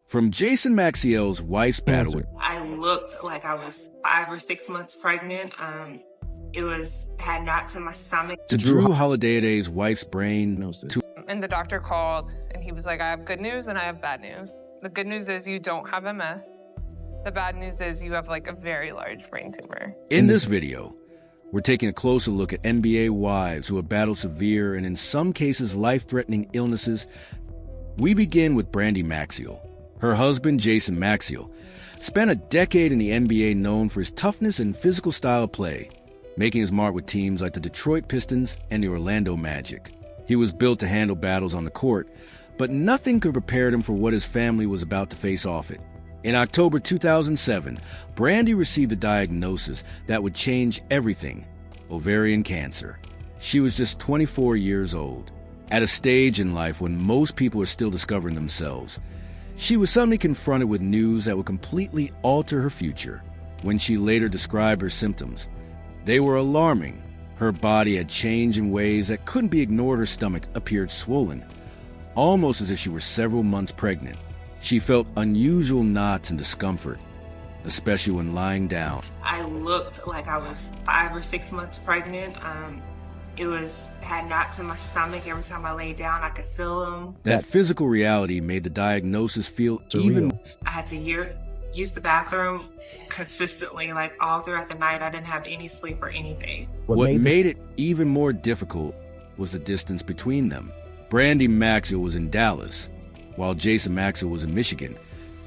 From Jason Maxiell's wife's battle with I looked like I was 5 or 6 months pregnant. Had knots in my stomach. to Drew Holiday's wife's brain to And the doctor called and he was like, I have good news and I have bad news. The good news is you don't have MS. The bad news is you have like a very large brain tumor. In this video, we're taking a closer look at NBA wives who have battled severe and in some cases life-threatening illnesses. We begin with Brandi Maxiell. Her husband, Jason Maxiell, spent a decade in the NBA known for his toughness and physical style of play, making his mark with teams like the Detroit Pistons and the Orlando Magic. He was built to handle battles on the court, but nothing could prepare him for what his family was about to face off it. In October 2007, Brandi received a diagnosis that would change everything: ovarian cancer. She was just 24 years old, at a stage in life when most people are still discovering themselves. She was suddenly confronted with news that would completely alter her future. When she later described her symptoms, they were alarming. Her body had changed in ways that couldn't be ignored. Her stomach appeared swollen, almost as if she were several months pregnant. She felt unusual knots and discomfort, especially when lying down. I looked like I was 5 or 6 months pregnant. Had knots in my stomach. Every time I lay down, I could feel them. That physical reality made the diagnosis feel even. I had to use the bathroom consistently, like all throughout the night. I didn't have any sleep or anything. What made it even more difficult was the distance between them. Brandi Maxiell was in Dallas, while Jason Maxiell was in Michigan,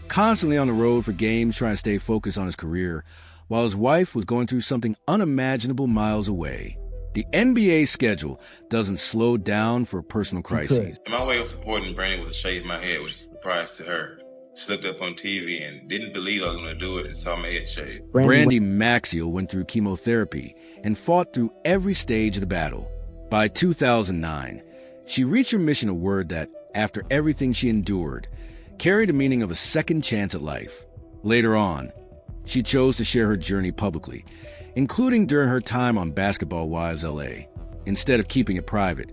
constantly on the road for games trying to stay focused on his career, while his wife was going through something unimaginable miles away. The NBA schedule doesn't slow down for personal crises. My way of supporting Brandi was to shave my head, which is a surprise to her. She looked up on TV and didn't believe I was going to do it and saw my head shaved. Brandi Maxiell went through chemotherapy and fought through every stage of the battle. By 2009, she reached her mission, a word that, after everything she endured, carried the meaning of a second chance at life. Later on, she chose to share her journey publicly, including during her time on Basketball Wives LA. Instead of keeping it private,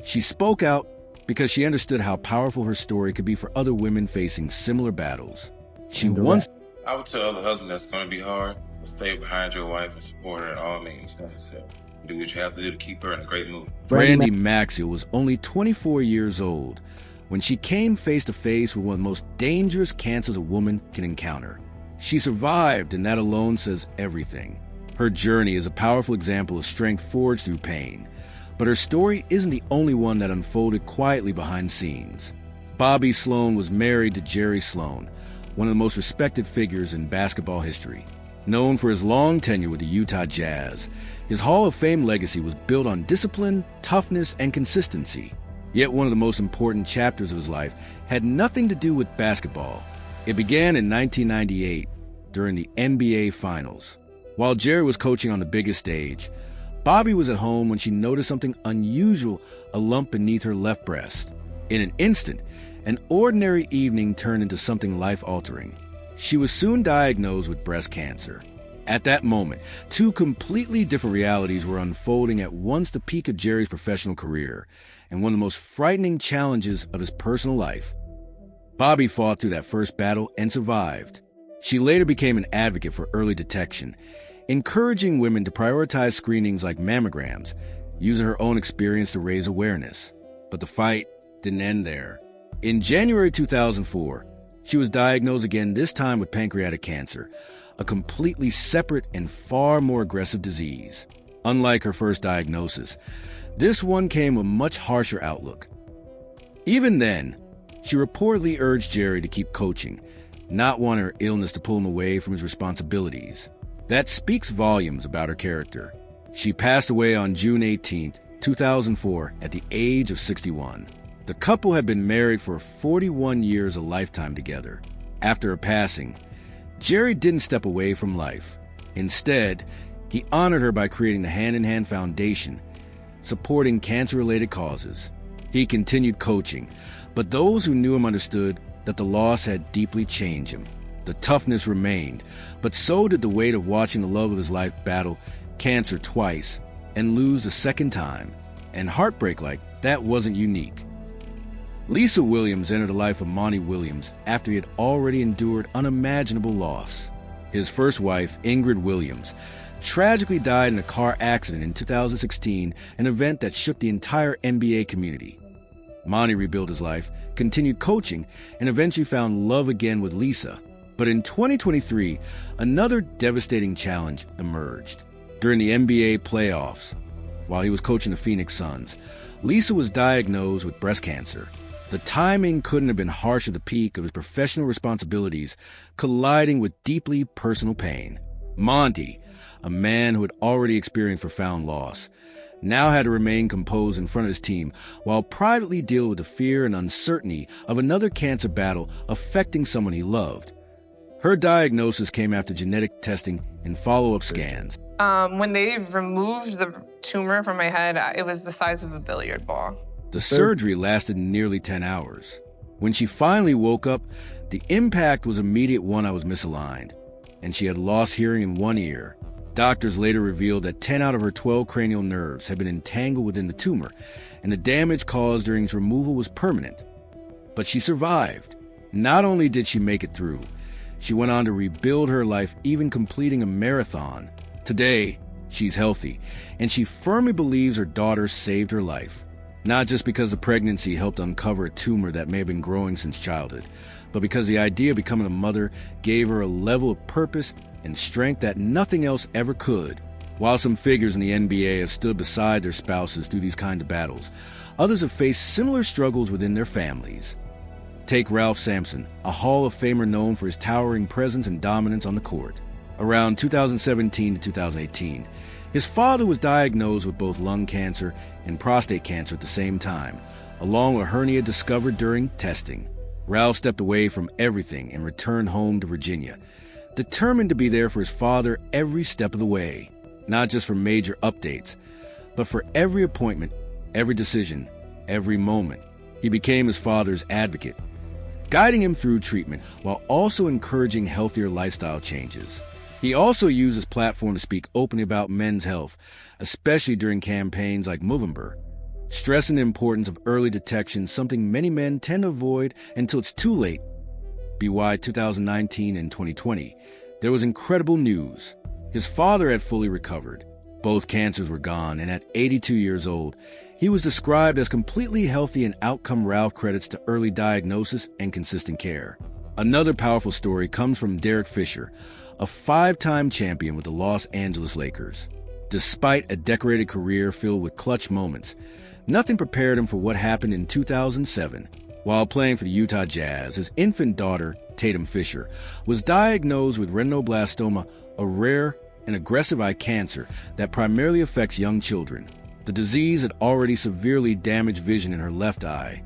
she spoke out because she understood how powerful her story could be for other women facing similar battles. I would tell other husbands that's going to be hard, but stay behind your wife and support her at all means necessary. Do what you have to do to keep her in a great mood. Brandi Maxiell was only 24 years old when she came face to face with one of the most dangerous cancers a woman can encounter. She survived, and that alone says everything. Her journey is a powerful example of strength forged through pain. But her story isn't the only one that unfolded quietly behind the scenes. Bobby Sloan was married to Jerry Sloan, one of the most respected figures in basketball history. Known for his long tenure with the Utah Jazz, his Hall of Fame legacy was built on discipline, toughness, and consistency. Yet one of the most important chapters of his life had nothing to do with basketball. It began in 1998 during the NBA Finals. While Jerry was coaching on the biggest stage, Bobby was at home when she noticed something unusual, a lump beneath her left breast. In an instant, an ordinary evening turned into something life-altering. She was soon diagnosed with breast cancer. At that moment, two completely different realities were unfolding at once: the peak of Jerry's professional career and one of the most frightening challenges of his personal life. Bobby fought through that first battle and survived. She later became an advocate for early detection, encouraging women to prioritize screenings like mammograms, using her own experience to raise awareness. But the fight didn't end there. In January 2004, she was diagnosed again, this time with pancreatic cancer, a completely separate and far more aggressive disease. Unlike her first diagnosis, this one came with a much harsher outlook. Even then, she reportedly urged Jerry to keep coaching, not wanting her illness to pull him away from his responsibilities. That speaks volumes about her character. She passed away on June 18, 2004, at the age of 61. The couple had been married for 41 years, a lifetime together. After her passing, Jerry didn't step away from life. Instead, he honored her by creating the Hand in Hand Foundation, supporting cancer-related causes. He continued coaching, but those who knew him understood that the loss had deeply changed him. The toughness remained, but so did the weight of watching the love of his life battle cancer twice and lose a second time. And heartbreak like that wasn't unique. Lisa Williams entered the life of Monty Williams after he had already endured unimaginable loss. His first wife, Ingrid Williams, tragically died in a car accident in 2016, an event that shook the entire NBA community. Monty rebuilt his life, continued coaching, and eventually found love again with Lisa. But in 2023, another devastating challenge emerged. During the NBA playoffs, while he was coaching the Phoenix Suns, Lisa was diagnosed with breast cancer. The timing couldn't have been harsher at the peak of his professional responsibilities, colliding with deeply personal pain. Monty, a man who had already experienced profound loss, now had to remain composed in front of his team while privately deal with the fear and uncertainty of another cancer battle affecting someone he loved. Her diagnosis came after genetic testing and follow-up scans. When they removed the tumor from my head, it was the size of a billiard ball. The surgery lasted nearly 10 hours. When she finally woke up, the impact was immediate. I was misaligned, and she had lost hearing in one ear. Doctors later revealed that 10 out of her 12 cranial nerves had been entangled within the tumor, and the damage caused during its removal was permanent. But she survived. Not only did she make it through, she went on to rebuild her life, even completing a marathon. Today, she's healthy, and she firmly believes her daughter saved her life. Not just because the pregnancy helped uncover a tumor that may have been growing since childhood, but because the idea of becoming a mother gave her a level of purpose and strength that nothing else ever could. While some figures in the NBA have stood beside their spouses through these kind of battles, others have faced similar struggles within their families. Take Ralph Sampson, a Hall of Famer known for his towering presence and dominance on the court. Around 2017 to 2018, his father was diagnosed with both lung cancer and prostate cancer at the same time, along with a hernia discovered during testing. Ralph stepped away from everything and returned home to Virginia, determined to be there for his father every step of the way, not just for major updates, but for every appointment, every decision, every moment. He became his father's advocate, guiding him through treatment while also encouraging healthier lifestyle changes. He also used his platform to speak openly about men's health, especially during campaigns like Movember, stressing the importance of early detection, something many men tend to avoid until it's too late. BY 2019 and 2020, there was incredible news. His father had fully recovered. Both cancers were gone, and at 82 years old, he was described as completely healthy, and outcome Ralph credits to early diagnosis and consistent care. Another powerful story comes from Derek Fisher, a 5-time champion with the Los Angeles Lakers. Despite a decorated career filled with clutch moments, nothing prepared him for what happened in 2007. While playing for the Utah Jazz, his infant daughter, Tatum Fisher, was diagnosed with retinoblastoma, a rare and aggressive eye cancer that primarily affects young children. The disease had already severely damaged vision in her left eye.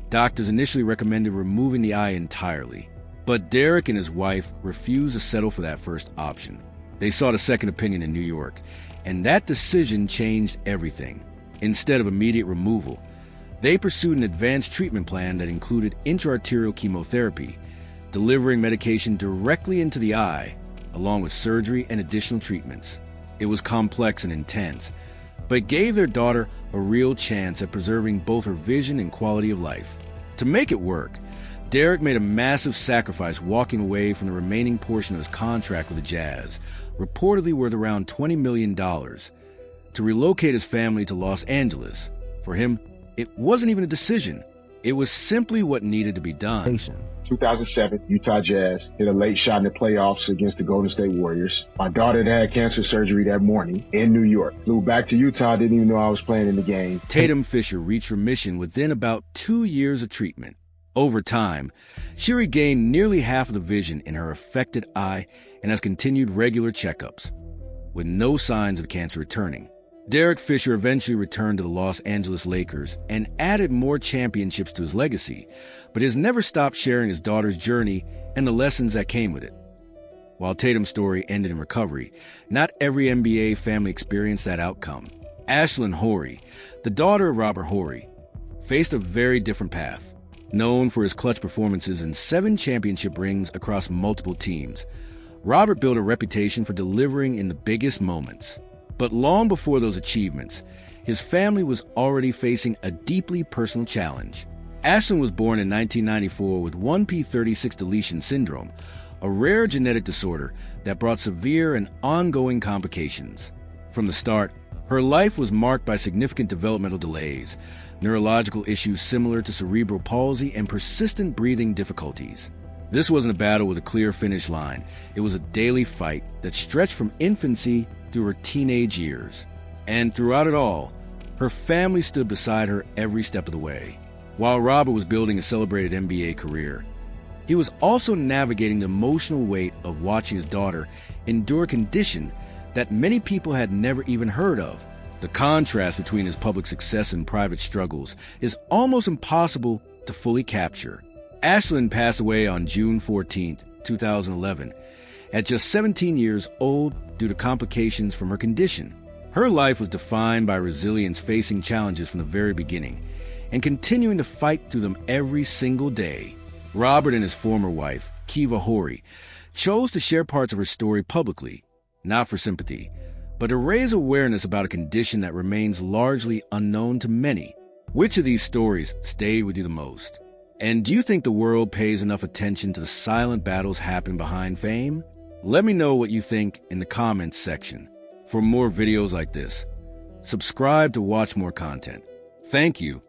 Doctors initially recommended removing the eye entirely, but Derek and his wife refused to settle for that first option. They sought a second opinion in New York, and that decision changed everything. Instead of immediate removal, they pursued an advanced treatment plan that included intraarterial chemotherapy, delivering medication directly into the eye, along with surgery and additional treatments. It was complex and intense, but it gave their daughter a real chance at preserving both her vision and quality of life. To make it work, Derek made a massive sacrifice, walking away from the remaining portion of his contract with the Jazz, reportedly worth around $20 million, to relocate his family to Los Angeles. For him, it wasn't even a decision. It was simply what needed to be done. 2007, Utah Jazz hit a late shot in the playoffs against the Golden State Warriors. My daughter had cancer surgery that morning in New York. Flew back to Utah, didn't even know I was playing in the game. Tatum Fisher reached remission within about 2 years of treatment. Over time, she regained nearly half of the vision in her affected eye and has continued regular checkups, with no signs of cancer returning. Derek Fisher eventually returned to the Los Angeles Lakers and added more championships to his legacy, but has never stopped sharing his daughter's journey and the lessons that came with it. While Tatum's story ended in recovery, not every NBA family experienced that outcome. Ashlyn Horry, the daughter of Robert Horry, faced a very different path. Known for his clutch performances in 7 championship rings across multiple teams, Robert built a reputation for delivering in the biggest moments. But long before those achievements, his family was already facing a deeply personal challenge. Ashlyn was born in 1994 with 1p36 deletion syndrome, a rare genetic disorder that brought severe and ongoing complications. From the start, her life was marked by significant developmental delays, neurological issues similar to cerebral palsy, and persistent breathing difficulties. This wasn't a battle with a clear finish line. It was a daily fight that stretched from infancy through her teenage years. And throughout it all, her family stood beside her every step of the way. While Robert was building a celebrated NBA career, he was also navigating the emotional weight of watching his daughter endure a condition that many people had never even heard of. The contrast between his public success and private struggles is almost impossible to fully capture. Ashlyn passed away on June 14, 2011, at just 17 years old due to complications from her condition. Her life was defined by resilience, facing challenges from the very beginning and continuing to fight through them every single day. Robert and his former wife, Kiva Hori, chose to share parts of her story publicly, not for sympathy, but to raise awareness about a condition that remains largely unknown to many. Which of these stories stayed with you the most? And do you think the world pays enough attention to the silent battles happening behind fame? Let me know what you think in the comments section. For more videos like this, subscribe to watch more content. Thank you.